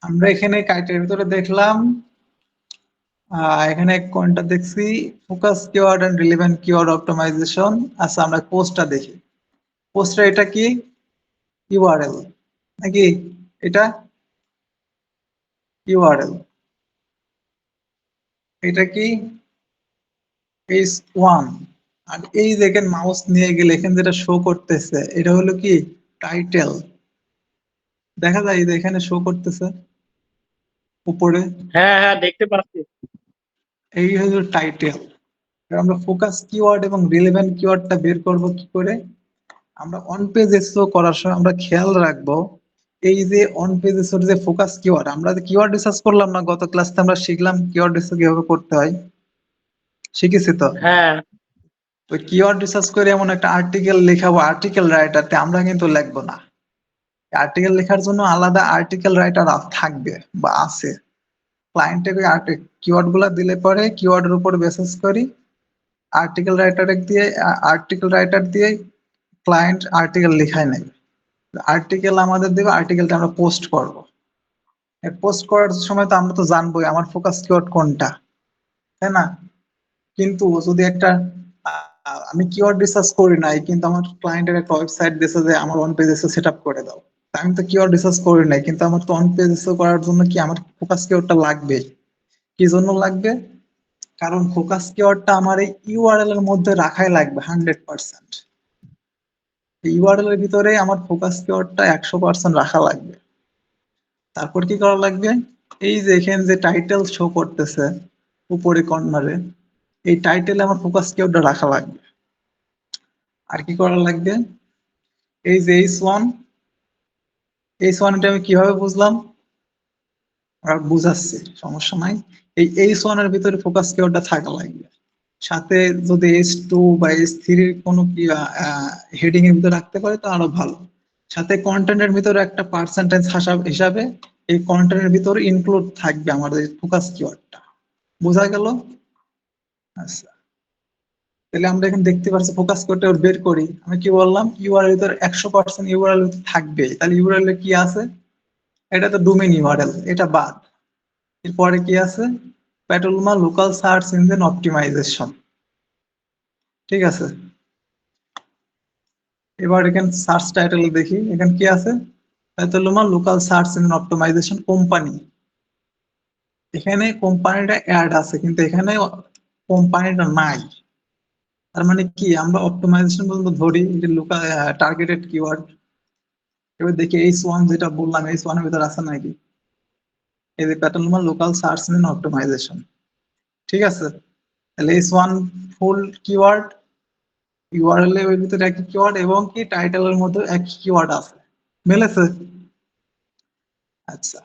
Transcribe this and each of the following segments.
আমরা এখানে কাইটের ভিতরে দেখলাম এখানে কোনটা দেখছি focus keyword and relevant keyword optimization. আচ্ছা আমরা পোস্টটা দেখি। পোস্টটা এটা কি ইউআরএল নাকি? এটা ইউআরএল, এটা কি h1। আর এই দেখেন মাউস নিয়ে গেলে এখানে যেটা শো করতেছে এটা হলো কি টাইটেল। দেখা যায় এই যে এখানে শো করতেছে উপরে, হ্যাঁ হ্যাঁ, দেখতে পাচ্ছি। এই হলো টাইটেল। আমরা ফোকাস কিওয়ার্ড এবং রিলেভেন্ট কিওয়ার্ডটা বের করব কি করে? আমরা অন পেজ এসও করার সময় আমরা খেয়াল রাখবো এই যে অন পেজ এসওর যে ফোকাস কিওয়ার্ড, আমরা যে কিওয়ার্ড রিসার্চ করলাম না গত ক্লাসে, আমরা শিখলাম কিওয়ার্ড রিসার্চ কিভাবে করতে হয়, শিখেছি তো। হ্যাঁ তো কিওয়ার্ড রিসার্চ করে এমন একটা আর্টিকেল লেখাবো, আর্টিকেল রাইটারতে আমরা কিন্তু লিখবো না। আর্টিকেল লেখার জন্য আলাদা আর্টিকেল রাইটার থাকবে বা আছে। ক্লায়েন্টকে কিওয়ার্ড গুলা দিলে পরে কিওয়ার্ডের উপর বেসিস করি আর্টিকেল রাইটার দিয়ে ক্লায়েন্ট আর্টিকেল লেখায় নেবে। আর্টিকেল আমাদের দেবে, আর্টিকেলটা আমরা পোস্ট করব। পোস্ট করার সময় তো আমরা তো জানবোই আমার ফোকাস কিওয়ার্ড কোনটা, তাই না? কিন্তু যদি একটা আমি কিওয়ার্ড রিসার্চ করি নাই কিন্তু আমার ক্লায়েন্টের একটা ওয়েবসাইট দিয়েছে যে আমার অন পেজ এসে সেট আপ করে দাও, তা আমি তো কিওয়ার্ড রিসার্চ করি নাই কিন্তু আমার তো অন পেজ এসে করার জন্য কি আমার ফোকাস কিওয়ার্ডটা লাগবে। কি জন্য লাগবে? কারণ ফোকাস কিওয়ার্ডটা আমার এই ইউআরএল এর মধ্যে রাখাই লাগবে 100%। ইউআরএল এর ভিতরে আমার ফোকাস কিওয়ার্ডটা 100% রাখা লাগবে। তারপর কি করা লাগবে? এই যে এখানে যে টাইটেল শো করতেছে উপরে কর্নারে, এই টাইটেলে আমার ফোকাস কিওয়ার্ডটা রাখা লাগবে। আর কি করা লাগবে? এই যে এইচ ওয়ান এটা আমি কিভাবে বুঝলাম আর বুঝাচ্ছি, সমস্যা নাই। এই এইচ ওয়ান এর ভিতরে ফোকাস কিওয়ার্ডটা থাকা লাগবে। সাথে যদি h2 বা h3 কোনো কি হেডিং এর ভিতরে রাখতে পারে তো আরো ভালো। সাথে কন্টেন্টের ভিতরে একটা পার্সেন্টেজ হিসাবে এই কন্টেন্টের ভিতরে ইনক্লুড থাকবে আমাদের ফোকাস কিওয়ার্ডটা। বোঝা গেল? আচ্ছা, তাহলে আমরা এখানে দেখতে পাচ্ছি ফোকাস কিওয়ার্ডটা বের করি। আমি কি বললাম ইউআরএল এর ভিতরে 100% ইউআরএল থাকবে, তাহলে ইউআরএল এ কি আছে? এটা তো ডোমেইন ইউআরএল, এটা বাদ। এরপরে কি আছে? Petaluma local search engine optimization. ঠিক আছে, এবার এখানে সার্চ টাইটেল দেখি এখানে কি আছে। Petaluma local search engine optimization company. এখানে কোম্পানিটা অ্যাড আছে কিন্তু এখানে কোম্পানিটা নাই। তার মানে কি আমরা অপটিমাইজেশন পর্যন্ত ধরি, এটা লোকাল টার্গেটেড কিওয়ার্ড। এবার দেখি h1 যেটা বললাম h1 এর ভিতরে আছে নাকি। এই যে প্যাটোলমা লোকাল সার্চ ইঞ্জিন অপটিমাইজেশন, ঠিক আছে। তাহলে h1 ফুল কিওয়ার্ড, ইউআরএল এর ভিতরে একই কিওয়ার্ড এবং কি টাইটেলের মধ্যে একই কিওয়ার্ড আছে, মিলেছে? আচ্ছা,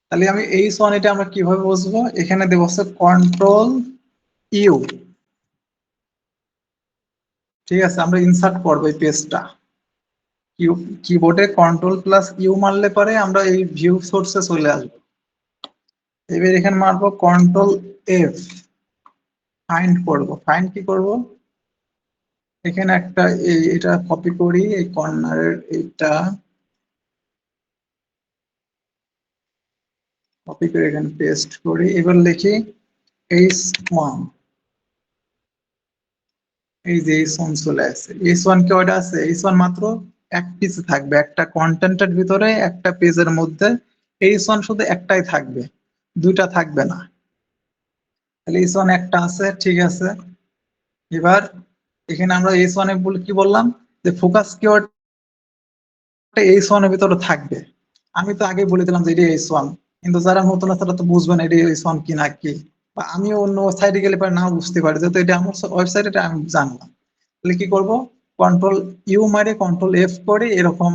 তাহলে আমি h1 এটা আমরা কিভাবে বুঝবো? এখানে দেব হচ্ছে কন্ট্রোল ইউ। ঠিক আছে, আমরা ইনসার্ট করবো এই পেজটা। কিবোর্ডে কন্ট্রোল প্লাস ইউ মারলে পরে আমরা এই ভিউ সোর্সে চলে আসবো। এবার এখানে মারবো কন্ট্রোল এফ, ফাইন্ড করব। ফাইন্ড কি করব? এখানে একটা এটা কপি করি, এই কর্নারের এটা কপি করে এখানে পেস্ট করি। এবার লিখি h1। এই যে h1 চলে আসছে। h1 কে ওটা আছে, h1 মাত্র এক পিস থাকবে, একটা কন্টেন্টের ভিতরে একটা পেজের মধ্যে h1 শুধু একটাই থাকবে, দুইটা থাকবে না। তাহলে h1 একটা আছে, ঠিক আছে। এবার এখানে আমরা h1 এ কি বললাম যে ফোকাস কিওয়ার্ড h1 এর ভিতরে থাকবে। আমি তো আগে বলে দিলাম যে এটা h1, কিন্তু যারা নতুন আছে তারা তো বুঝবে না এটা h1 কি না কি, বা আমিও অন্য সাইডে গেলে পরে নাও বুঝতে পারি, যেহেতু এটা আমার ওয়েবসাইটে এটা আমি জানলাম। তাহলে কি করব? কন্ট্রোল ইউ মারে কন্ট্রোল এফ করে এরকম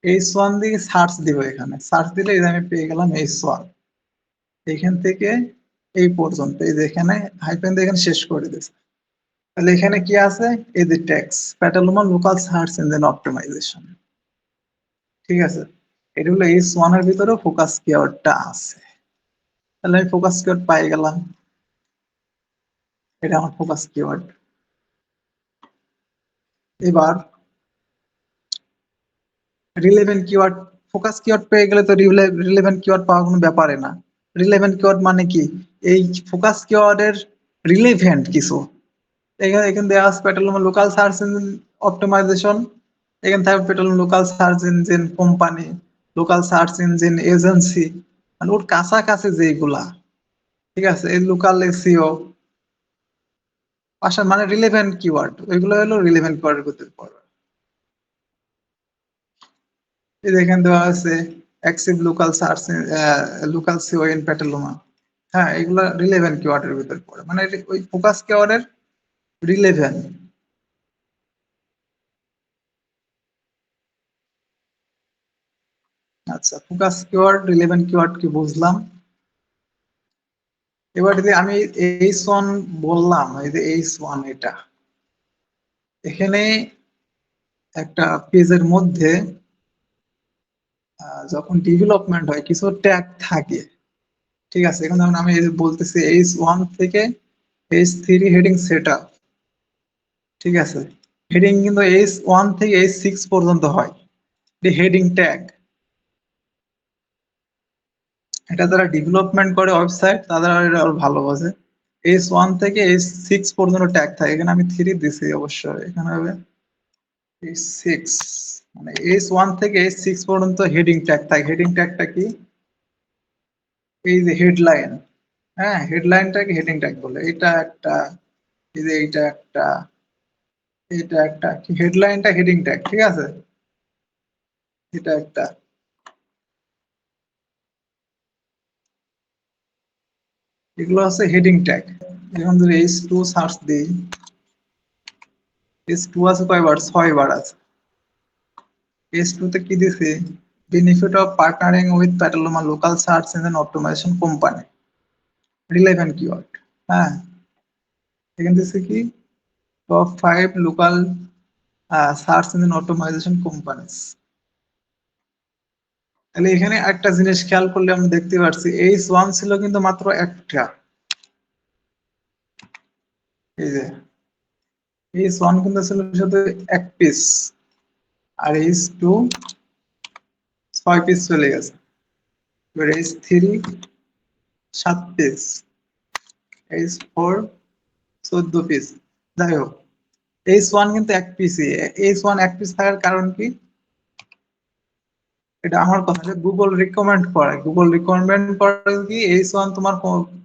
h1 দিয়ে সার্চ দিব। এখানে সার্চ দিলে এই যে আমি পেয়ে গেলাম h1। এখান থেকে এই পর্যন্ত এই যে এখানে হাইফেন দিয়ে এখানে শেষ করে দিয়েছে। তাহলে এখানে কি আছে? এই যে text Petaluma local search engine optimization. ঠিক আছে, এটা হলো h1 এর ভিতরে ফোকাস কিওয়ার্ডটা আছে। তাহলে আমি ফোকাস কিওয়ার্ড পাই গেলাম, এটা আমার ফোকাস কিওয়ার্ড। এবার রিলেভেন্ট কিওয়ার্ড ফোকাস কিওয়ার্ড পেয়ে গেলে তো রিলেভেন্ট কিওয়ার্ড পাওয়া কোনো ব্যাপারে না। রিলেভেন্ট কিওয়ার্ড মানে কি, এই ফোকাস কিওয়ার্ডের রিলেভেন্ট কিছু, এখানে এখানে দেওয়া আছে petroleum local search engine optimization, এখানে থাকবে petroleum local search engine company, local search engine agency, মানে ওর কাছাকাছি যেগুলা, ঠিক আছে, এই লোকাল এসইও পাশা মানে রিলেভেন্ট কিওয়ার্ড, ওইগুলো হলো রিলেভেন্ট কিওয়ার্ডের ভিতরে পড়বে। এই যে এখানে দেওয়া আছে অ্যাক্সিভ local search, local SEO in Petaluma, হ্যাঁ এগুলো রিলেভেন্ট কিওয়ার্ডের ভিতরে পড়ে, মানে ওই ফোকাস কিওয়ার্ডের রিলেভেন্ট। আচ্ছা, ফোকাস কিওয়ার্ড রিলেভেন্ট কিওয়ার্ড কি বুঝলাম। এবার যদি আমি H1 বললাম, এই যে H1 এটা, এখানে একটা পেজের মধ্যে যখন ডেভেলপমেন্ট হয় কিছু ট্যাগ থাকে, ঠিক আছে, এখন যেমন আমি এই যে বলতেছি H1 থেকে H3 হেডিং সেট আপ, ঠিক আছে, হেডিং কিন্তু H1 থেকে H6 পর্যন্ত হয়, হেডিং ট্যাগ, এটা যারা ডেভেলপমেন্ট করে ওয়েবসাইট তারা এটা আরো ভালো বোঝে। H1 থেকে H6 পর্যন্ত ট্যাগ থাকে, এখানে আমি 3 দিছি অবশ্যই, এখানে হবে H6, মানে H1 থেকে H6 পর্যন্ত হেডিং ট্যাগ থাকে। হেডিং ট্যাগটা কি, এই যে হেডলাইন, হ্যাঁ হেডলাইনটাকে হেডিং ট্যাগ বলে, এটা একটা, এই যে এইটা একটা, এটা একটা, হেডলাইনটা হেডিং ট্যাগ, ঠিক আছে, এটা একটা, এগুলো হচ্ছে হেডিং ট্যাগ। এখন যদি H2 সার্চ দিই, H2 আছে কয়বার, 6 বার আছে। H2 তে কি দিছে, benefit of partnering with Petaluma local search engine optimization company, relevant keyword, হ্যাঁ এখানে দিছে কি, top 5 local search engine automation companies. তাহলে এখানে একটা জিনিস খেয়াল করলে আমরা দেখতে পাচ্ছি H1 ছিল কিন্তু মাত্র একটা, এই যে H1 কিন্তু ছিল শুধু এক পিস, আর H2 6 পিস চলে গেছে, এবার H3 7 পিস, H4 14 পিস, যাই হোক H1 কিন্তু এক পিসই। H1 এক পিস থাকার কারণ কি, এটা আমার কথা যে গুগল রিকমেন্ড করে, গুগল রিকমেন্ড করে কি H1 তোমার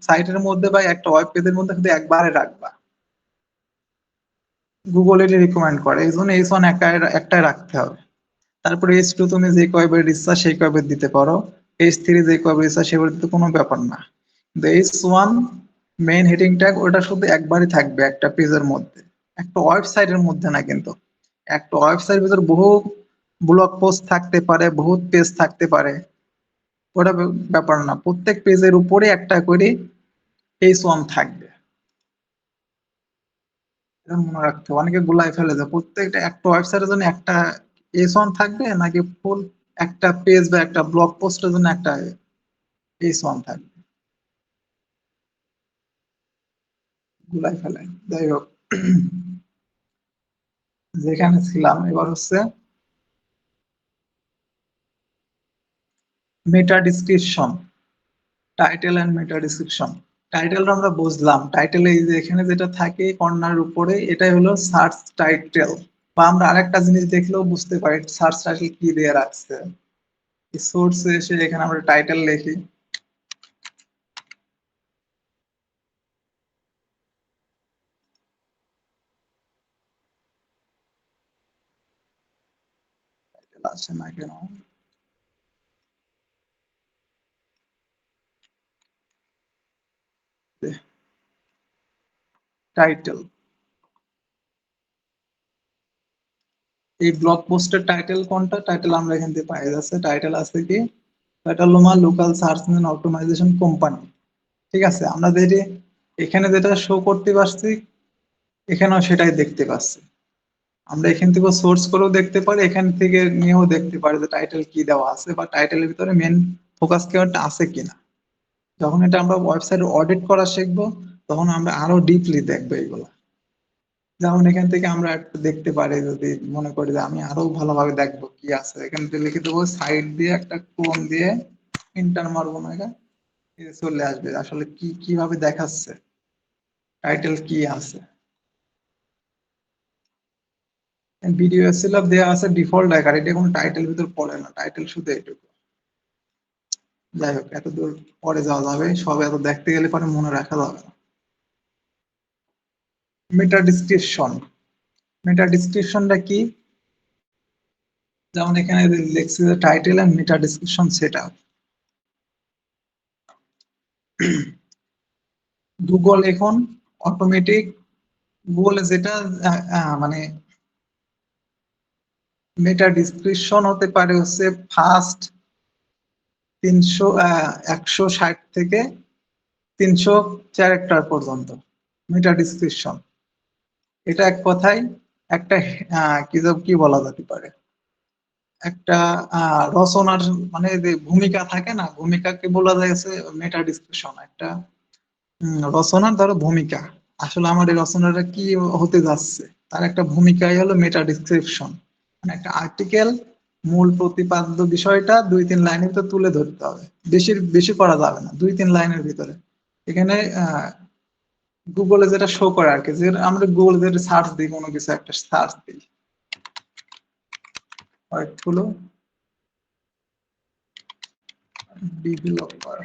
সাইটের মধ্যে বা একটা ওয়েব পেজের মধ্যে শুধু একবারে রাখবা, গুগল এটা রিকমেন্ড করে, এই জন্য H1 একটাই রাখতে হবে। তারপরে H2 তুমি যে কয়বার ইচ্ছা সেই কয়বার দিতে পারো, H3 যে কয়বার ইচ্ছা সেবার দিতে কোনো ব্যাপার না, কিন্তু H1 মেইন হেডিং ট্যাগ ওটা শুধু একবারই থাকবে একটা পেজের মধ্যে, একটা ওয়েবসাইটের মধ্যে না কিন্তু, একটা ওয়েবসাইটের ভিতর বহু ব্লগ পোস্ট থাকতে পারে, বহুত পেজ থাকতে পারে, ওটা ব্যাপার না, প্রত্যেক পেজের উপরে একটা করে H1 থাকবে, এটা মনে রাখতে হবে। অনেকে গুলাই ফেলে যায়, প্রত্যেকটা একটা ওয়েবসাইটের জন্য একটা H1 থাকবে নাকি ফুল একটা পেজ বা একটা ব্লগ পোস্টের জন্য একটা H1 থাকবে, গুলাই ফেলে। যাই হোক, যেখানে ছিলাম এবার হচ্ছে meta description, title and meta description. টাইটেলটা আমরা বুঝলাম, টাইটেল এই যে এখানে যেটা থাকে কর্নার উপরে এটাই হলো সার্চ টাইটেল, বা আমরা আরেকটা জিনিস দেখলেও বুঝতে পারি সার্চ টাইটেল কি দিয়ে রাখছে, সোর্সে এসে এখানে আমরা টাইটেল লিখি, আসে না কেন, টাইটেল, এই ব্লগ পোস্টের টাইটেল কোনটা, টাইটেল আমরা এখান থেকে পাই যাচ্ছে, টাইটেল আছে কি Petaluma local search engine optimization company, ঠিক আছে, আমরা যেটি এখানে যেটা শো করতে পারছি এখানেও সেটাই দেখতে পাচ্ছি, আমরা এখান থেকে সোর্স করেও দেখতে পারি, এখান থেকে নিয়েও দেখতে পারি যে টাইটেল কি দেওয়া আছে বা টাইটেলের ভিতরে মেন ফোকাস কিওয়ার্ডটা আছে কিনা। যখন এটা আমরা ওয়েবসাইট অডিট করা শিখবো তখন আমরা আরো ডিপলি দেখবো এগুলো। যেমন এখান থেকে আমরা একটু দেখতে পারি, যদি মনে করি যে আমি আরো ভালোভাবে দেখবো কি আছে, এখান থেকে লিখে দেবো সাইড দিয়ে একটা কোণ দিয়ে ইন্টার মারবো না, এটা চলে আসবে আসলে কি কিভাবে দেখাচ্ছে টাইটেল কি আছে। ভিডিও ছিল দেওয়া আছে ডিফল্ট আকার, এটা কোনো টাইটেল ভিতর পড়ে না, টাইটেল শুধু এটুকু। যাই হোক, এত দূর পরে যাওয়া যাবে, সব এত দেখতে গেলে পরে মনে রাখা যাবে না। মেটা ডিসক্রিপশন, মেটা ডিসক্রিপশনটা কি? যেমন এখানে লেখছে যে title and meta description setup. Google এখন অটোমেটিক, গুগলে যেটা মানে মেটা ডিসক্রিপশন হতে পারে হচ্ছে ফার্স্ট 160 থেকে 300 ক্যারেক্টার পর্যন্ত মেটা ডিসক্রিপশন। এটা এক কথায় একটা কি বলা যেতে পারে, একটা রচনার মানে যে ভূমিকা থাকে না, ভূমিকাকে বলা যাচ্ছে মেটা ডিসক্রিপশন। একটা রচনার ধরো ভূমিকা, আসলে আমার এই রচনাটা কি হতে যাচ্ছে তার একটা ভূমিকাই হলো মেটা ডিসক্রিপশন। মানে একটা আর্টিকেল মূল প্রতিপাদ্য বিষয়টা 2-3 লাইনের ভিতরে তুলে ধরতে হবে, বেশি বেশি করা যাবে না, 2-3 লাইনের ভিতরে। এখানে গুগলে যেটা শো করে আর কি, যে আমরা গুগলে যেটা সার্চ দিই, কোনো কিছু একটা সার্চ দিই, হলো ডেভেলপার,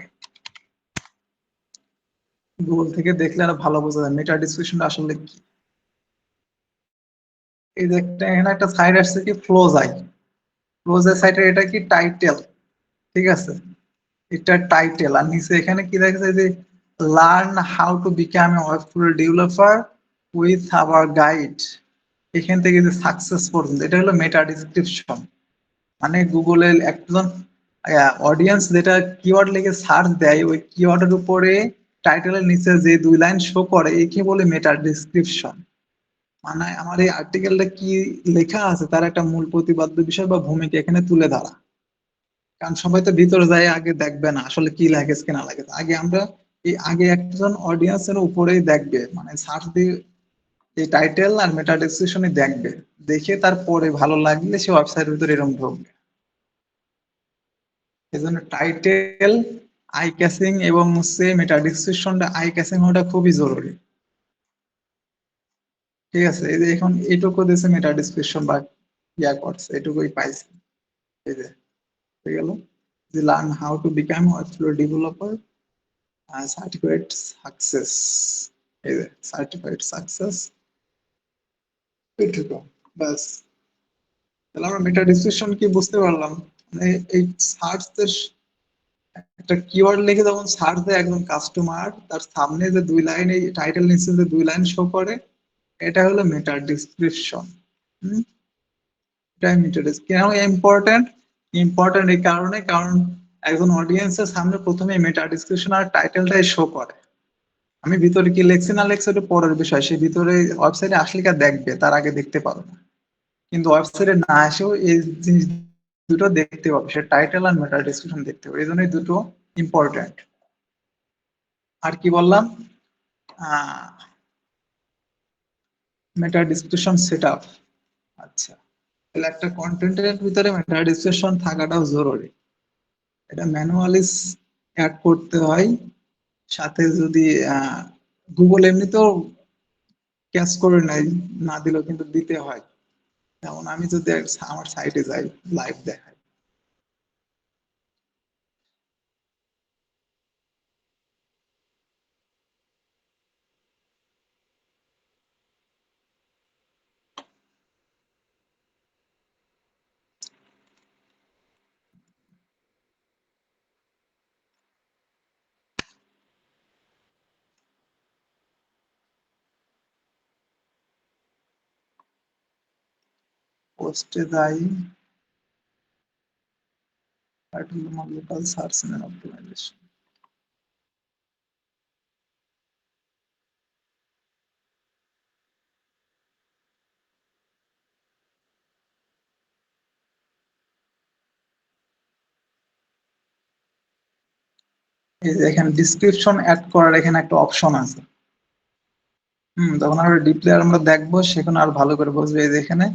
গুগল থেকে দেখলে আরো ভালো বোঝা যায় মেটা ডিসক্রিপশনটা আসলে কি। এই যে এখানে একটা সাইট আসছে কি, ফ্লোজাই, ক্লোজের সাইটের এটা কি টাইটেল, ঠিক আছে, এটা টাইটেল। আর নিচে এখানে কি দেখেছে যে learn how to become a website developer with our guide, এখান থেকে যে সাকসেস পর্যন্ত, এটা হলো মেটা ডিসক্রিপশন। মানে গুগলে একজন অডিয়েন্স যেটা কিওয়ার্ড লিখে সার্চ দেয়, ওই কিওয়ার্ডের উপরে টাইটেলের নিচে যে 2 লাইন শো করে, একে বলে মেটা ডিসক্রিপশন। মানে আমার এই আর্টিকেলটা কি লেখা আছে তার একটা মূল প্রতিপাদ্য বিষয় বা ভূমিকা এখানে তুলে ধরা। কারণ সবাই তো ভিতরে যায় আগে দেখবে না আসলে কি লাগেছে কি না লাগেছে, আগে আমরা এই আগে একজন অডিয়েন্সের উপরেই দেখবে, মানে সার্চ দিয়ে এই টাইটেল আর মেটা ডেসক্রিপশনে দেখবে, দেখে তারপরে ভালো লাগলে সে ওয়েবসাইটের ভিতরে এরকম ঢুকবে। এই জন্য টাইটেল আই ক্যাচিং এবং হচ্ছে মেটা ডেসক্রিপশনটা আই ক্যাচিং হওয়াটা খুবই জরুরি। ঠিক আছে, এই যে এখন এইটুকু দিয়েছে মেটা ডেসক্রিপশন বা ইয়া করছে, এটুকুই পাইছে। এই যে হয়ে গেল যে learn how to become website developer certified success, এই যে সার্টিফাইড সাকসেস, এটুকু ব্যাস। তাহলে আমরা মেটা ডিসক্রিপশন কি বুঝতে পারলাম, মানে এই সার্চ একটা কিওয়ার্ড লিখে যখন সার্চ দেয় একজন কাস্টমার, তার সামনে যে 2 লাইন এই টাইটেল নিচে যে 2 লাইন শো করে, এটা হলো মেটা ডিসক্রিপশন। এটাই মেটা কেন ইম্পর্টেন্ট, ইম্পর্টেন্ট এই কারণে, কারণ একজন অডিয়েন্সের সামনে প্রথমে মেটা ডিসক্রিপশন আর টাইটেলটাই শো করে। আমি ভিতরে কি লেখছি না লেখছি ওটা পরের বিষয়, সে ভিতরে ওয়েবসাইটে আসলে কি আর দেখবে, তার আগে দেখতে পাবে না। কিন্তু ওয়েবসাইটে না এসেও এই জিনিস দুটো দেখতে পাবে, সে টাইটেল আর মেটা ডেসক্রিপশন দেখতে পাবে, এই জন্যই দুটো ইম্পর্টেন্ট। আর কি বললাম, মেটা ডেসক্রিপশন সেট আপ। আচ্ছা, তাহলে একটা কন্টেন্টের ভিতরে মেটা ডেসক্রিপশন থাকাটাও জরুরি, এটা ম্যানুয়ালি অ্যাড করতে হয়। সাথে যদি গুগল এমনিতেও ক্যাচ করে নেয়, না দিলেও কিন্তু দিতে হয়। যেমন আমি যদি আমার সাইটে যাই, লাইভ দেখাই, পোস্টে যাই, লোকাল সার্চ এন্ড অপটিমাইজেশন, এই যে এখানে ডিসক্রিপশন অ্যাড করার এখানে একটা অপশন আছে, তখন আরো ডিপলি আমরা দেখবো, সেখানে আর ভালো করে বুঝবে। এই যে এখানে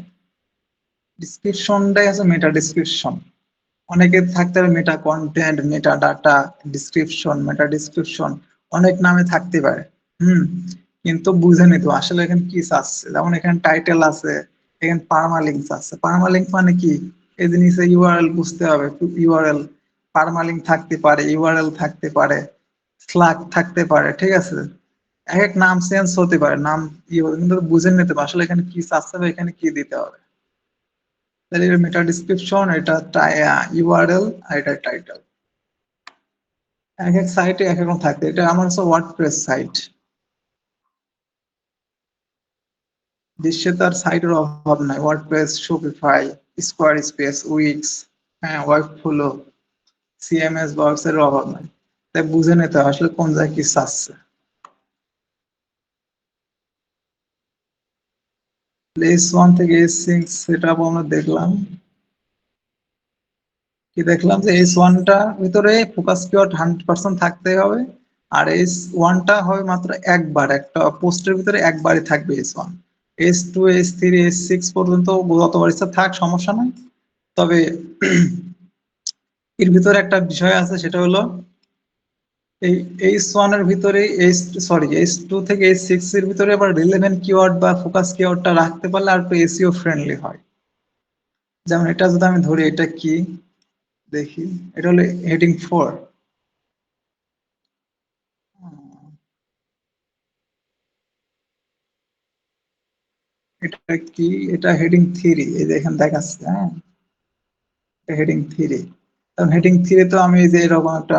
ডিসক্রিপশনটাই আছে মেটা ডিসক্রিপশন। অনেকের থাকতে পারে মেটা কন্টেন্ট, মেটা ডাটা, ডিসক্রিপশন, মেটা ডিসক্রিপশন, অনেক নামে থাকতে পারে। হুম কিন্তু বুঝে নিত আসলে এখানে কি চাচ্ছে। যেমন এখানে টাইটেল আছে, এখানে পারমালিঙ্কস আছে। পারমালিঙ্ক মানে কি? এই জিনিসে ইউআরএল বুঝতে হবে। ইউআরএল পারমালিঙ্ক থাকতে পারে, ইউআরএল থাকতে পারে, স্লাগ থাকতে পারে, ঠিক আছে। এক এক নাম চেঞ্জ হতে পারে, নাম কিন্তু বুঝে নিতে হবে আসলে এখানে কি চাচ্ছে বা এখানে কি দিতে হবে। তাহলে এটা মেটা ডিসক্রিপশন, এটা ইউআরএল, আর এটা টাইটেল। এক এক সাইটে এক এক রকম থাকতে। এটা আমার হচ্ছে ওয়ার্ডপ্রেস সাইট। বিশ্বে তার সাইটের অভাব নাই। WordPress, Shopify, square space, weeks, হ্যাঁ, ওয়ার্কফ্লো, সিএমএস বক্স এর অভাব নাই। তাই বুঝে নিতে হবে আসলে কোন জায়গায় কি চাচ্ছে। S1 থেকে S6 সেটা আমরা দেখলাম। কি দেখলাম যে S1টা ভিতরে ফোকাস কিওয়ার্ড 100% থাকতে হবে। আর S1টা হবে মাত্র একবার, একটা পোস্টের ভিতরে একবারই থাকবে S1। S2, S3, S6 পর্যন্ত যতবার ইচ্ছা থাক, সমস্যা নাই। তবে এর ভিতরে একটা বিষয় আছে, সেটা হলো এই H1 এর ভিতরে H2 থেকে H6 এর ভিতরে আবার রিলেভেন্ট কিওয়ার্ড বা ফোকাস কিওয়ার্ডটা রাখতে পারলে আর একটু এসইও ফ্রেন্ডলি হয়। যেমন এটা যদি আমি ধরি, এটা কি দেখি, এটা হলো হেডিং 4। এটা কি? এটা হেডিং 3। এই যে এখানে দেখাচ্ছে, হ্যাঁ, হেডিং 3। কারণ হেডিং 3 তো আমি এই যে এরকম একটা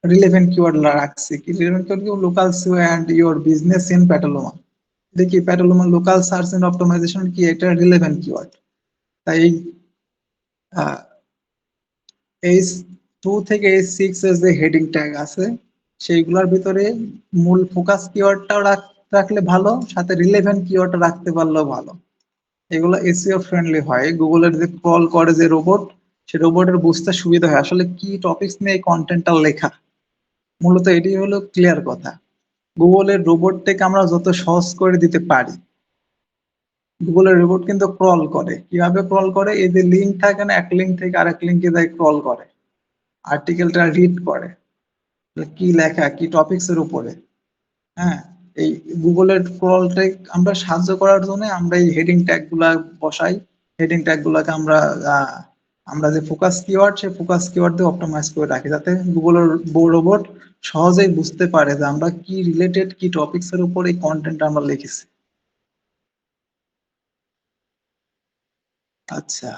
রিলেভেন্ট কিওয়ার্ড রাখছি। কি relevant keyword? Local SEO and your business in Petaluma. দেখি Petaluma local search and optimization কি, এটা রিলেভেন্ট কিওয়ার্ড। তাই H2 থেকে H6 এর যে হেডিং ট্যাগ আছে, সেইগুলোর ভিতরে মূল ফোকাস কিওয়ার্ডটাও রাখলে ভালো, সাথে রিলেভেন্ট কিওয়ার্ড রাখতে পারলেও ভালো। এগুলো এসইও ফ্রেন্ডলি হয়। গুগলের যে ক্রল করে যে রোবট, সে রোবটের বুঝতে সুবিধা হয় আসলে কি টপিকস নিয়ে কন্টেন্টটা লেখা। মূলত এটি হলো ক্লিয়ার কথা। গুগলের রোবটটাকে আমরা যত সহজ করে দিতে পারি, গুগলের রোবট কিন্তু ক্রল করে। কিভাবে ক্রল করে? এই যে লিঙ্ক থাকে না, এক লিঙ্ক থেকে আরেক লিঙ্কে যায় ক্রল করে, আর্টিকেলটা রিড করে কি লেখা, কি টপিকস এর উপরে। হ্যাঁ, এই গুগলের ক্রলটাই আমরা সাহায্য করার জন্য আমরা এই হেডিং ট্যাগ গুলা বসাই। হেডিং ট্যাগ গুলাকে আমরা যে ফোকাস কিওয়ার্ড, সেই ফোকাস কিওয়ার্ড দিয়ে অপটিমাইজ করে রাখি, যাতে গুগলের রোবট সহজেই বুঝতে পারে যে আমরা কি রিলেটেড, কি টপিকস এর উপর এই কন্টেন্ট আমরা লিখেছি। আচ্ছা,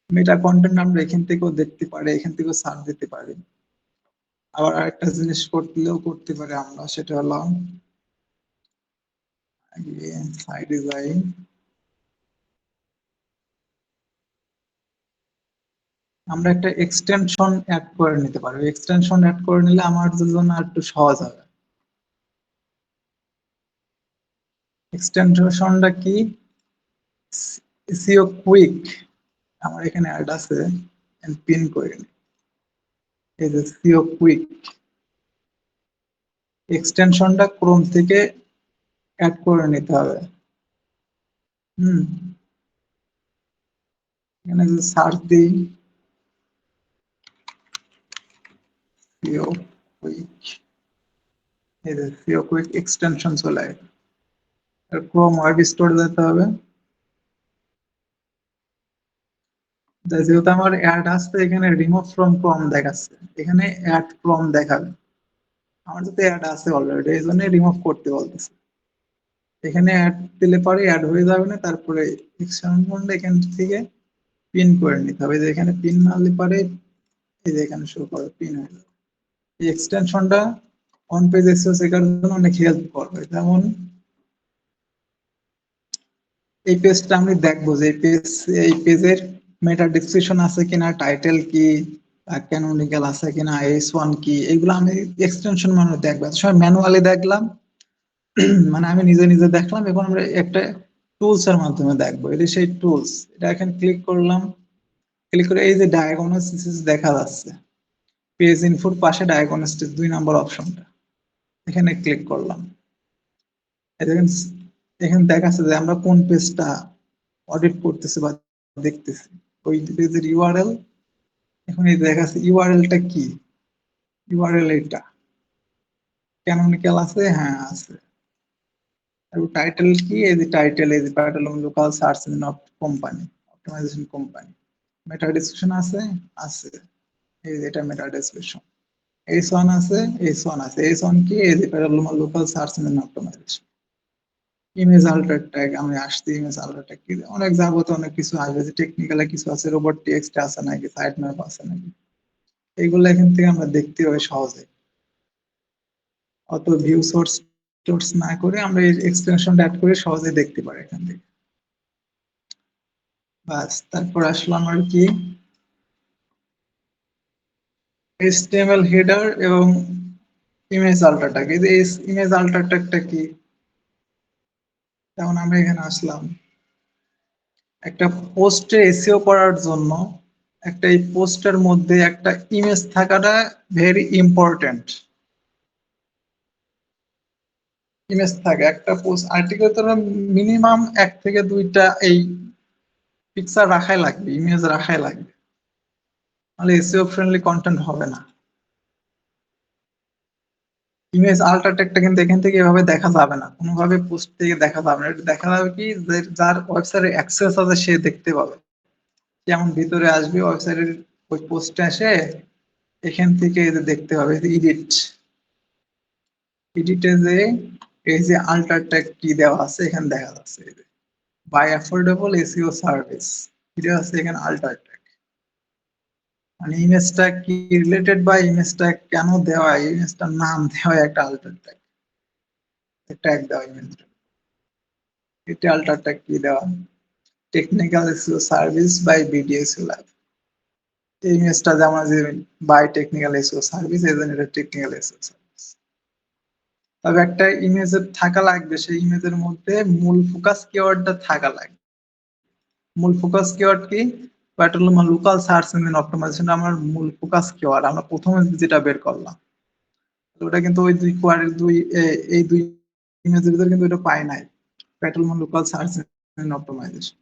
মেটা কন্টেন্ট আমরা এখান থেকেও দেখতে পারি, এখান থেকেও সার্চ দিতে পারি। আবার আরেকটা জিনিস করতেও করতে পারি আমরা, সেটা হলো সাইট ডিজাইন। আমরা একটা এক্সটেনশন অ্যাড করে নিতে পারি। এক্সটেনশন অ্যাড করে নিলে আমার জন্য আর একটু সহজ হবে। এক্সটেনশনটা কি? SEO quick. আমার এখানে অ্যাড আছে, পিন করে নিই। এই যে সিও কুইক এক্সটেনশনটা ক্রোম থেকে অ্যাড করে নিতে হবে। হুম এখানে যদি সার্চ দিই, সিও কুইক, এই যে সিও কুইক এক্সটেনশন চলে আসবে। ক্রোম ওয়েব স্টোর যেতে হবে। যেহেতু আমার অ্যাড আসছে, এখানে রিমুভ ফ্রম ক্রোম দেখাচ্ছে, এখানে অ্যাড ক্রোম দেখাবে। আমার যাতে অ্যাড আছে অলরেডি, এই জন্য রিমুভ করতে বলতেছে। এখানে অ্যাড দিলে পরে অ্যাড হয়ে যাবে না। তারপরে এক্সটেনশন এখান থেকে পিন করে নিতে হবে। যে এখানে পিন মারলে পরে এই যে এখানে শো করে পিন হয়ে যাবে। এই এক্সটেনশনটা অন পেজ এসিও শেখার জন্য অনেক হেল্প করবে। যেমন এই পেজটা আমি দেখবো যে এই পেজের মেটা ডিসক্রিপশন আছে কিনা, টাইটেল কি, ক্যানোনিক্যাল আছে কিনা, S1 কি, এগুলো আমি এক্সটেনশন মানে দেখবো। এত সময় ম্যানুয়ালি দেখলাম, মানে আমি নিজে নিজে দেখলাম। এখন আমরা একটা টুলস এর মাধ্যমে দেখবো। এটা সেই টুলস, এটা এখানে ক্লিক করলাম। ক্লিক করে এই যে ডায়াগনোসিস দেখা যাচ্ছে, পেজ ইনফোর পাশে ডায়াগনোস্টিস 2 নম্বর অপশনটা, এখানে ক্লিক করলাম। দেখেন এখানে দেখাচ্ছে যে আমরা কোন পেজটা অডিট করতেছি বা দেখতেছি, ওই পেজের ইউআরএল। এখন এই দেখাচ্ছে ইউআরএলটা কি, ইউআরএল এটা ক্যানোনিক্যাল আছে, হ্যাঁ আছে। আর টাইটেল কি, এই যে টাইটেল, এই যে title local search engine of company, optimization company. Meta description আছে, আছে, এই যে এটা মেটা ডেসক্রিপশন। এইচ1 আছে, এইচ1 আছে, এইচ1 কি, এই যে local search engine optimization. Image alter tag, আমি আসছি ইমেজ আল্টার ট্যাগ কি, অনেক যাবতীয় অনেক কিছু আসবে, যে টেকনিক্যালি কিছু আছে, রোবট টেক্সট আছে নাকি, সাইট ম্যাপ আছে নাকি, এইগুলো এখান থেকে আমরা দেখতে পাই সহজে। অত ভিউ সোর্স টোর্স না করে আমরা এই এক্সটেনশন অ্যাড করে সহজে দেখতে পারি এখান থেকে। বাস, তারপর আসলো আমার কি, HTML হেডার এবং ইমেজ আল্টার ট্যাগ। এই যে ইমেজ আল্টার ট্যাগটা কি, যেমন আমরা এখানে আসলাম একটা পোস্টে এসইও করার জন্য, একটা এই পোস্টের মধ্যে একটা ইমেজ থাকাটা ভেরি ইম্পর্টেন্ট। ইমেজ থাকে একটা পোস্ট আর্টিকেল, তো মিনিমাম 1 থেকে 2টা এই পিকচার রাখাই লাগবে, ইমেজ রাখাই লাগবে, নাহলে এসইও ফ্রেন্ডলি কন্টেন্ট হবে না। ইমেজ আল্টার ট্যাগটা কিন্তু এখান থেকে এভাবে দেখা যাবে না, কোনোভাবে পোস্ট থেকে দেখা যাবে না। এটা দেখা যাবে কি, যার ওয়েবসাইটে অ্যাক্সেস আছে সে দেখতে পাবে, যেমন ভিতরে আসবে ওয়েবসাইটের ওই পোস্টে আসে, এখান থেকে এই যে দেখতে পাবে এডিট, এডিটে যে এই যে আল্টার ট্যাগ কি দেওয়া আছে এখানে দেখা যাচ্ছে, এই যে বাই অ্যাফোর্ডেবল এসইও সার্ভিস, এটা আছে এখানে আল্টার ট্যাগ। মানে ইমেজটা কি রিলেটেড বা ইমেজটা কেন দেওয়া, ইমেজটার নাম দেওয়া একটা আল্টার ট্যাগ, ট্যাগ দেওয়া ইমেজটা, এটা আল্টার ট্যাগ কি দেওয়া, technical SEO service by BDSEO lab. এই ইমেজটা যেমন যে বাই টেকনিক্যাল এসইও সার্ভিস, এই জন্য এটা টেকনিক্যাল এসইও সার্ভিস। তবে একটা ইমেজের থাকা লাগবে, সেই ইমেজের মধ্যে মূল ফোকাস কিওয়ার্ডটা থাকা লাগবে। মূল ফোকাস কিওয়ার্ড কি, লোকাল সার্চ ইঞ্জিন অপটিমাইজেশন আমার মূল ফোকাস কিওয়ার্ড, আমরা প্রথমে যেটা বের করলাম, ওটা কিন্তু ওই দুই কোয়ারির এই দুই ইমেজের ভিতরে কিন্তু এটা পাই নাই, petrol local search engine optimization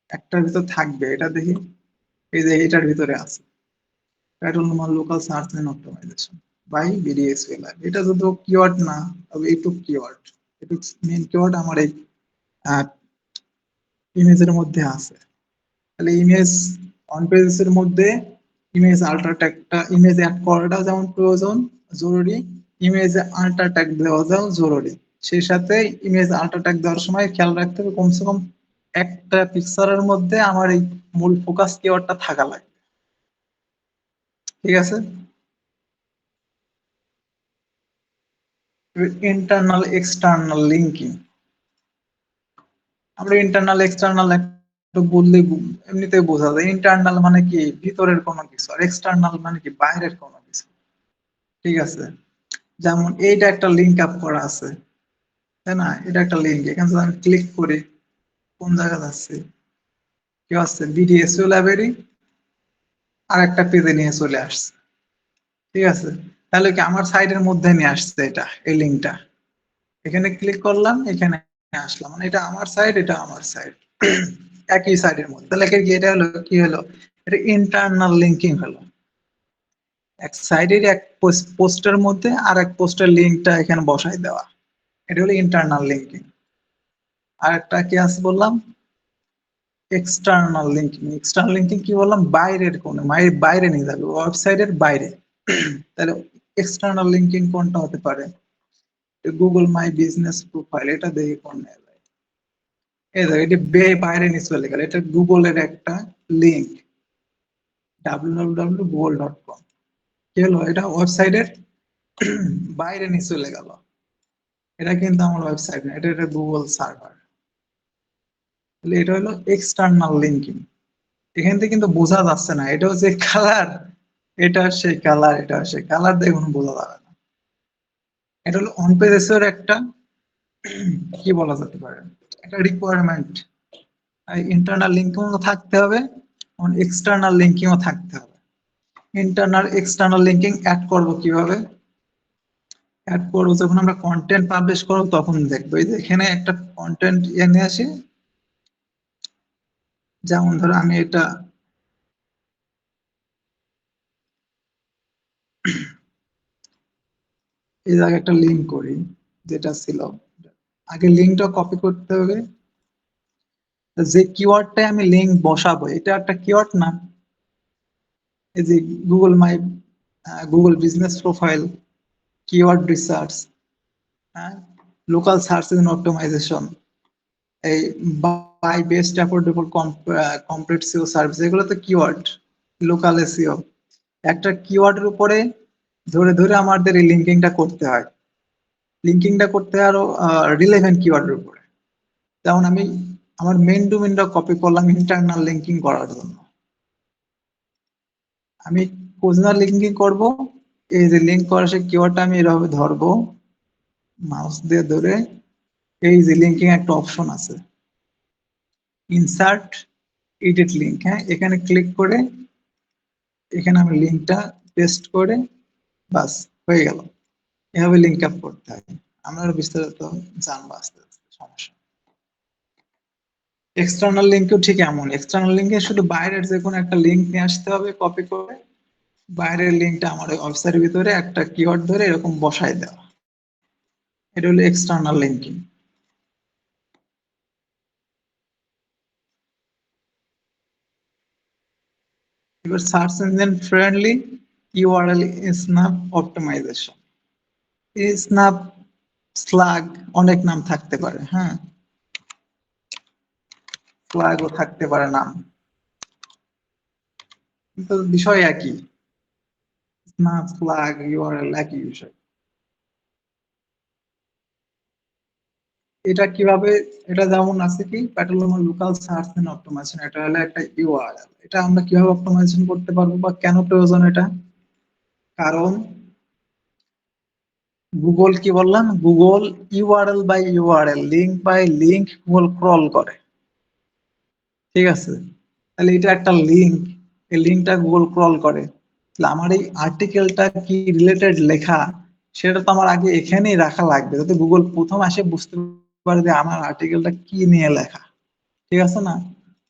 একটার ভিতর থাকবে, এটা দেখি, এই যে এটার ভিতরে আছে patrol local search engine optimization by BDSEL. এটা যদি কিওয়ার্ড না, তবে এইটুক কিওয়ার্ড, এইটুক মেইন কিওয়ার্ড আমার এই ইমেজের মধ্যে আছে। তাহলে ইমেজ অন পেজের মধ্যে ইমেজ আল্টার ট্যাগটা, ইমেজ অ্যাড করাটা যেমন প্রয়োজন জরুরি, ইমেজে আল্টার ট্যাগ দেওয়াটাও জরুরি। সেই সাথে ইমেজ আল্টার ট্যাগ দেওয়ার সময় খেয়াল রাখতে হবে কমসে কম একটা পিকচারের মধ্যে আমার এই মূল ফোকাস কিওয়ার্ডটা থাকা লাগে। ঠিক আছে, ইন্টারনাল এক্সটার্নাল লিঙ্কিং। আমরা ইন্টারনাল এক্সটার্নাল একটু বললে এমনিতে বোঝা যায়, ইন্টারনাল মানে কি ভিতরের কোনো কিছু, আর এক্সটার্নাল মানে কি বাইরের কোনো কিছু। ঠিক আছে, যেমন এইটা একটা লিঙ্ক আপ করা আছে, তাই না, এটা একটা লিঙ্ক, এখানে যদি আমি ক্লিক করি, কোন জায়গা যাচ্ছে, কি হচ্ছে, বিডিএসইও লাইব্রেরি আর একটা পেজে নিয়ে চলে আসছে। ঠিক আছে, তাহলে কি আমার সাইডের মধ্যে নিয়ে আসছে এটা, এই লিঙ্কটা, এখানে ক্লিক করলাম, এখানে আসলাম, মানে এটা আমার সাইড, এটা আমার সাইড, একই সাইডের মধ্যে। তাহলে কি এটা হলো, কি হলো, এটা ইন্টারনাল লিঙ্কিং হলো, এক সাইডের এক পোস্টের মধ্যে আর এক পোস্টের লিঙ্কটা এখানে বসাই দেওয়া, এটা হলো ইন্টারনাল লিঙ্কিং। আর একটা কি আছে বললাম, এক্সটার্নাল লিঙ্কিং। এক্সটার্নাল লিঙ্কিং কি বললাম, বাইরের কোনো, বাইরে নিয়ে যাবে, ওয়েবসাইটের বাইরে। তাহলে এক্সটার্নাল লিঙ্কিং কোনটা হতে পারে, গুগল মাই বিজনেস প্রোফাইল, এটা দেখে কোন নেওয়া যায়, এই দেখো এটা বাইরে নিয়ে চলে গেল, এটা গুগলের একটা লিঙ্ক, www.google.com, কি হলো, এটা ওয়েবসাইটের বাইরে নিয়ে চলে গেল, এটা কিন্তু আমার ওয়েবসাইট না, এটা একটা গুগল সার্ভার। তাহলে এটা হলো এক্সটার্নাল লিঙ্কিং। এখান থেকে কিন্তু বোঝা যাচ্ছে না এটা হচ্ছে কালার, এটা সেই কালার, এটা সেই কালার দিয়ে কোনো বোঝা যাবে না। এটা হলো অন পেজের একটা কি বলা যেতে পারে, একটা রিকোয়ারমেন্ট, ইন্টারনাল লিঙ্কিং থাকতে হবে, এক্সটার্নাল লিঙ্কিংও থাকতে হবে। ইন্টারনাল এক্সটার্নাল লিঙ্কিং অ্যাড করব কিভাবে? অ্যাড করবো যখন আমরা কন্টেন্ট পাবলিশ করবো তখন দেখবো। এই যে এখানে একটা কন্টেন্ট এনে আসি, যেমন ধরো আমি এটা এই জায়গায় একটা লিঙ্ক করি, যেটা ছিল আগে লিঙ্কটা কপি করতে হবে। যে কিওয়ার্ডটাই আমি লিঙ্ক বসাবো এটা একটা কিওয়ার্ড না? এই যে Google my Google business profile, keyword research, হ্যাঁ, লোকাল সার্চ ইঞ্জিন অপটিমাইজেশন, এই buy best affordable complete SEO service, এগুলো তো কিওয়ার্ড। লোকাল এসইও, একটা কিওয়ার্ডের উপরে ধরে ধরে আমাদের এই লিঙ্কিংটা করতে হয়। লিঙ্কিংটা করতে হয় আরো রিলেভেন্ট কিওয়ার্ডের উপরে। যেমন আমি আমার মেইন ডোমেইনটা কপি করলাম ইন্টারনাল লিঙ্কিং করার জন্য। আমি কোথায় লিঙ্কিং করব? এই যে লিঙ্ক করা সেই কিওয়ার্ডটা আমি এভাবে ধরবো, মাউস দিয়ে ধরে এই যে লিঙ্কিং একটা অপশন আছে, ইনসার্ট এডিট লিঙ্ক, হ্যাঁ, এখানে ক্লিক করে এখানে আমি লিঙ্কটা পেস্ট করে বাস হয়ে গেল। এভাবে লিঙ্ক আপ করতে হয়। আমরা আরো বিস্তারিত জানবো আস্তে আস্তে, সমস্যা। এক্সটার্নাল লিঙ্কও ঠিক এমন, এক্সটার্নাল লিঙ্কে শুধু বাইরের যে কোনো একটা লিঙ্ক নিয়ে আসতে হবে কপি করে, বাইরের লিঙ্কটা আমার ওয়েবসাইটের ভিতরে একটা কিওয়ার্ড ধরে এরকম বসাই দেওয়া, এটা হলো এক্সটার্নাল লিঙ্কিং। এবার search engine friendly URL snap optimization. এই স্ন্যাপ, স্লাগ, অনেক নাম থাকতে পারে, হ্যাঁ, স্লাগও থাকতে পারে নাম, কিন্তু বিষয় একই। স্ন্যাপ, স্লাগ, ইউআরএল একই বিষয়। এটা কিভাবে, এটা যেমন আছে কি প্যাটালোমা লোকাল সার্চ এন্ড অপটিমাইজেশন, এটা হলো একটা ইউআরএল। এটা আমরা কিভাবে অপটিমাইজেশন করতে পারবো বা কেন প্রয়োজন এটা? কারণ গুগল কি বললাম, Google URL by URL, link by link Google crawl করে, ঠিক আছে? তাহলে এটা একটা লিংক, এই লিংকটা গুগল ক্রল করে, তাহলে আমার এই আর্টিকেলটা কি রিলেটেড লেখা সেটা তো আমার আগে এখানেই রাখা লাগবে, যাতে গুগল প্রথম আসে বুঝতে পারে যে আমার আর্টিকেলটা কি নিয়ে লেখা, ঠিক আছে না?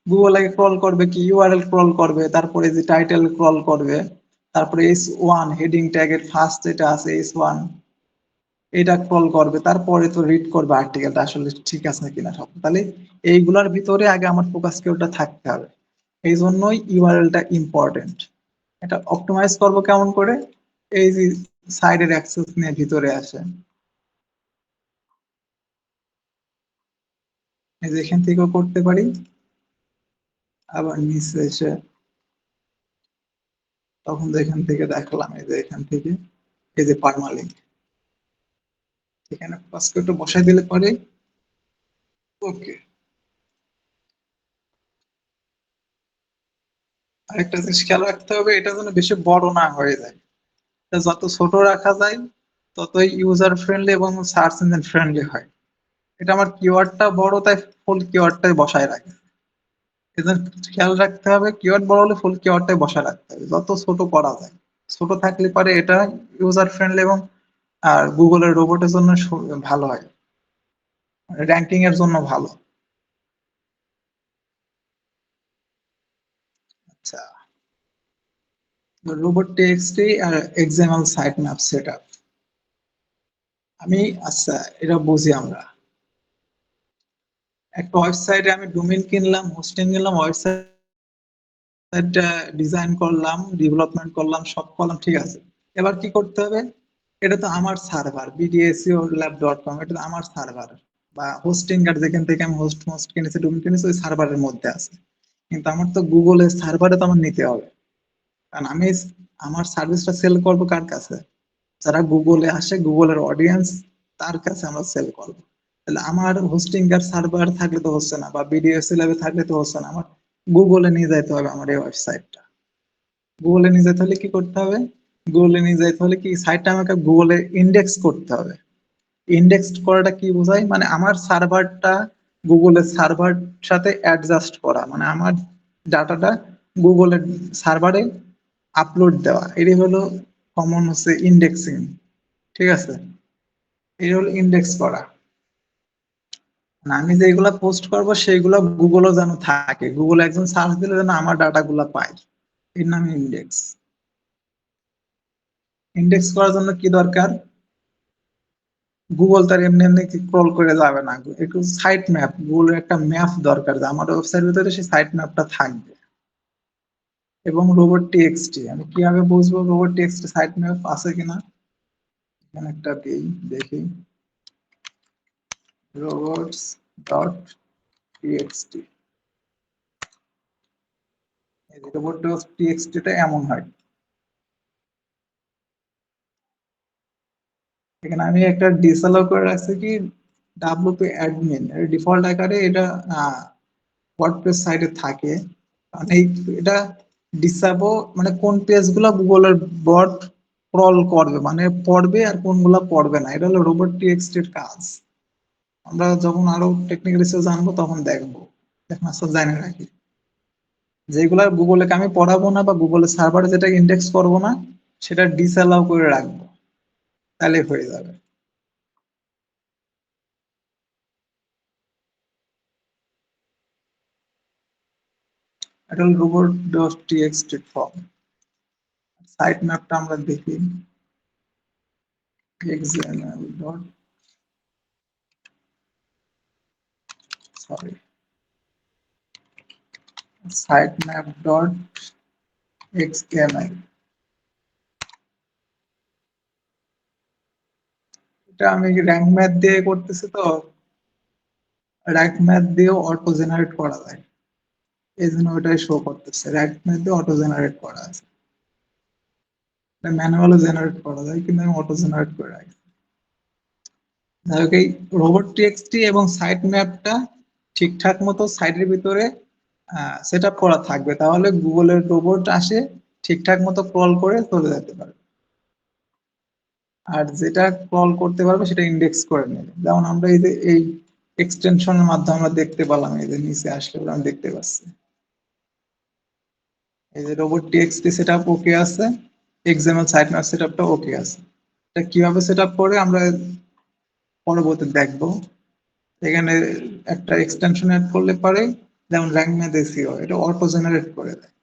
গুগল আগে ক্রল করবে কি, ইউআরএল ক্রল করবে, তারপরে যে টাইটেল ক্রল করবে, তারপরে S1 হেডিং ট্যাগের ফার্স্ট যেটা আছে S1 এটা ক্রল করবে, তারপরে তো রিড করবে আর্টিকেলটা আসলে ঠিক আছে কিনা সব। তাহলে এইগুলার ভিতরে আগে আমার ফোকাস কিওয়ার্ডটা থাকতে হবে, এই জন্যই ইউআরএলটা ইম্পর্টেন্ট। এটা অপটিমাইজ করব কেমন করে? এই যে সাইডের অ্যাক্সেস নিয়ে ভিতরে আসে, এই যে এখান থেকেও করতে পারি, আবার নিচে এসে তখন যে এখান থেকে দেখালাম, এই যে এখান থেকে এই যে পারমালিঙ্ক, এখানে পাসওয়ার্ডটা বসাই দিলে পরে ওকে। আরেকটা জিনিস খেয়াল রাখতে হবে, এটা যেন বেশি বড় না হয়ে যায়। এটা যত ছোট রাখা যায় ততই ইউজার ফ্রেন্ডলি এবং সার্চ ইঞ্জিন ফ্রেন্ডলি হয়। এটা আমার কিওয়ার্ডটা বড় তাই ফুল কিওয়ার্ডটাই বসায় রাখে। এজন্য খেয়াল রাখতে হবে কিওয়ার্ড বড় হলে ফুল কিওয়ার্ডটাই বসায় রাখতে হবে, যত ছোট করা যায়। ছোট থাকলে পরে এটা ইউজার ফ্রেন্ডলি এবং আর গুগলের রোবটের জন্য ভালো হয়, র্যাঙ্কিং এর জন্য ভালো। আচ্ছা, রোবট টেক্সটি আর এক্সাম্পল সাইট ম্যাপ সেটআপ। আমি আচ্ছা এটা বুঝি আমরা, একটা ওয়েবসাইটে আমি ডোমেইন কিনলাম, হোস্টিং কিনলাম, ওয়েবসাইটটা ডিজাইন করলাম, ডেভেলপমেন্ট করলাম, সব করলাম, ঠিক আছে। এবার কি করতে হবে? এটা তো আমার সার্ভার bdseo.lab.com, এটা তো আমার সার্ভার বা হোস্টিং আর যেখান থেকে আমি হোস্ট কিনেছি, ডোমেইন কিনেছি, ওই সার্ভারের মধ্যে আছে। কিন্তু আমার তো গুগলের সার্ভারে তো আমার নিতে হবে, কারণ আমি আমার সার্ভিসটা সেল করবো কার কাছে? যারা গুগলে আসে, গুগলের অডিয়েন্স, তার কাছে আমরা সেল করবো। তাহলে আমার হোস্টিং আর সার্ভার থাকলে তো হচ্ছে না, বা বিডিএস ল্যাবে থাকলে তো হচ্ছে না, আমার গুগলে নিয়ে যাইতে হবে আমার এই ওয়েবসাইটটা। গুগলে নিয়ে যেতে হলে কি করতে হবে? গুগলে নিয়ে যেতে হলে কি সাইটটা আমাকে গুগলে ইন্ডেক্স করতে হবে। ইন্ডেক্স করাটা কি বোঝায়? মানে আমার সার্ভারটা গুগলের সার্ভার সাথে অ্যাডজাস্ট করা, মানে আমার ডাটাটা গুগলের সার্ভারে আপলোড দেওয়া, এটি হলো কমন হচ্ছে ইন্ডেক্সিং। ঠিক আছে, এই হলো ইন্ডেক্স করা। মানে আমি যেগুলা পোস্ট করব সেইগুলো গুগলও যেন থাকে, গুগল একজন সার্চ দিলে যেন আমার ডাটাগুলো পায়, এর নাম ইন্ডেক্স। ইন্ডেক্স করার জন্য কি দরকার? গুগল তার এমনি এমনি ক্রল করে যাবে না, একটু সাইট ম্যাপ, গুগলের একটা ম্যাপ দরকার যে আমার ওয়েবসাইটের ভিতরে সেই সাইট ম্যাপটা থাকবে। এবং রোবট টিএক্সটি, আমি কিভাবে বুঝবো রোবট টিএক্সটি সাইট ম্যাপ আছে কিনা? এখানে একটা দিই, দেখি robots ডট টিএক্সটি। এই রোবট ডট টিএক্সটি টা এমন হয়। এখানে আমি একটা ডিসঅ্যালাউ করে রাখছি কি, ডাব্লিউপি অ্যাডমিন এর ডিফল্ট আকারে এটা ওয়ার্ডপ্রেস সাইটে থাকে। কারণ এটা ডিসঅ্যাবল, মানে কোন পেজগুলো গুগলের বট ক্রল করবে, মানে পড়বে আর কোনগুলা পড়বে না, এটা হলো রোবট টিএক্সটি এর কাজ। আমরা যখন আরো টেকনিক্যাল বিষয়ে জানবো তখন দেখবো, এখন আসলে জানি রাখি যেগুলা গুগলকে আমি পড়াবো না বা গুগলের সার্ভারে যেটা ইন্ডেক্স করবো না সেটা ডিসঅ্যালাউ করে রাখবো, তাহলে হয়ে যাবে। এটা হলো robot dot TXT form. Site ম্যাপটা আমরা দেখি, XML dot, sorry, site map dot XML. এটা আমি র্যাঙ্ক ম্যাথ দিয়ে করতেছি, তো র্যাঙ্ক ম্যাথ দিয়েও অটো জেনারেট করা যায়, এই জন্য ওটাই শো করতেছে, র্যাঙ্ক ম্যাথ দিয়ে অটো জেনারেট করা আছে। ম্যানুয়ালি জেনারেট করা যায় কিন্তু আমি অটো জেনারেট করে রাখি। যাই হোক, এই রোবট টিএক্সটি এবং সাইট ম্যাপটা ঠিকঠাক মতো সাইটের ভিতরে সেট আপ করা থাকবে, তাহলে গুগলের রোবট আসে ঠিকঠাক মতো ক্রল করে চলে যেতে পারবে। আর যেটা ক্রল করতে পারবে সেটা ইন্ডেক্স করে নেবে। যেমন আমরা এই যে এই এক্সটেনশনের মাধ্যমে আমরা দেখতে পেলাম, এই যে নিচে আসলে আমরা দেখতে পাচ্ছি এই যে রোবট টিএক্সটি সেটআপ ওকে আছে, এক্সএমএল সাইট ম্যাপ সেটআপটা ওকে আছে। এটা কিভাবে সেটআপ করে আমরা পরবর্তী দেখবো। এখানে একটা এক্সটেনশন অ্যাড করলে পারে, যেমন র্যাঙ্ক ম্যাথ এসইও, এটা অটো জেনারেট করে দেয়,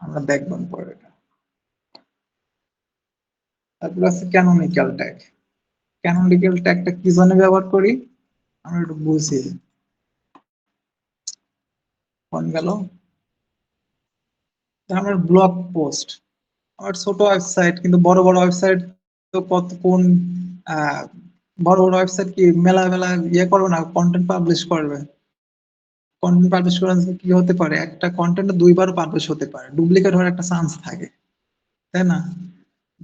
আমরা দেখব পরে এটা। তারপর আছে ক্যানোনিক্যাল ট্যাগ। ক্যানোনিক্যাল ট্যাগটা কি জন্য ব্যবহার করি আমরা একটু বুঝি। কোন গেল, আমার ব্লগ পোস্ট, আমার ছোট ওয়েবসাইট কিন্তু বড় বড় ওয়েবসাইট তো কত কোন আহ, বড় বড় ওয়েবসাইট কি মেলা মেলা ইয়ে করবে না, কন্টেন্ট পাবলিশ করবে। কন্টেন্ট পাবলিশ করার কি হতে পারে, একটা কন্টেন্ট দুইবার পাবলিশ হতে পারে, ডুপ্লিকেট হওয়ার একটা চান্স থাকে, তাই না?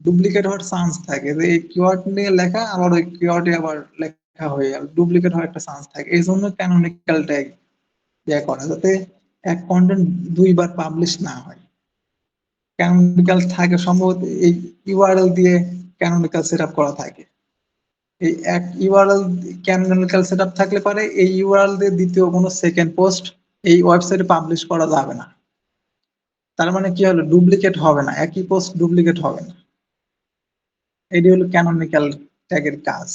ডুপ্লিকেট হওয়ার চান্স থাকে যে এই কিওয়ার্ড নিয়ে লেখা আবার ওই কিওয়ার্ডে আবার লেখা হয়ে গেল, ডুপ্লিকেট হওয়ার একটা চান্স থাকে। এই জন্য ক্যানোনিক্যাল ট্যাগ ইয়ে করা, যাতে এক কন্টেন্ট দুইবার পাবলিশ না হয়। ক্যানোনিক্যাল থাকে সম্ভবত এই ইউআরএল দিয়ে ক্যানোনিক্যাল সেটআপ করা থাকে। এই এক ইউআরএল ক্যানোনিক্যাল সেটআপ থাকলে পারে এই ইউআরএল দিয়ে দ্বিতীয় কোনো সেকেন্ড পোস্ট এই ওয়েবসাইটে পাবলিশ করা যাবে না। তার মানে কি হলো, ডুপ্লিকেট হবে না, একই পোস্ট ডুপ্লিকেট হবে না। এটি হলো ক্যানোনিক্যাল ট্যাগের কাজ।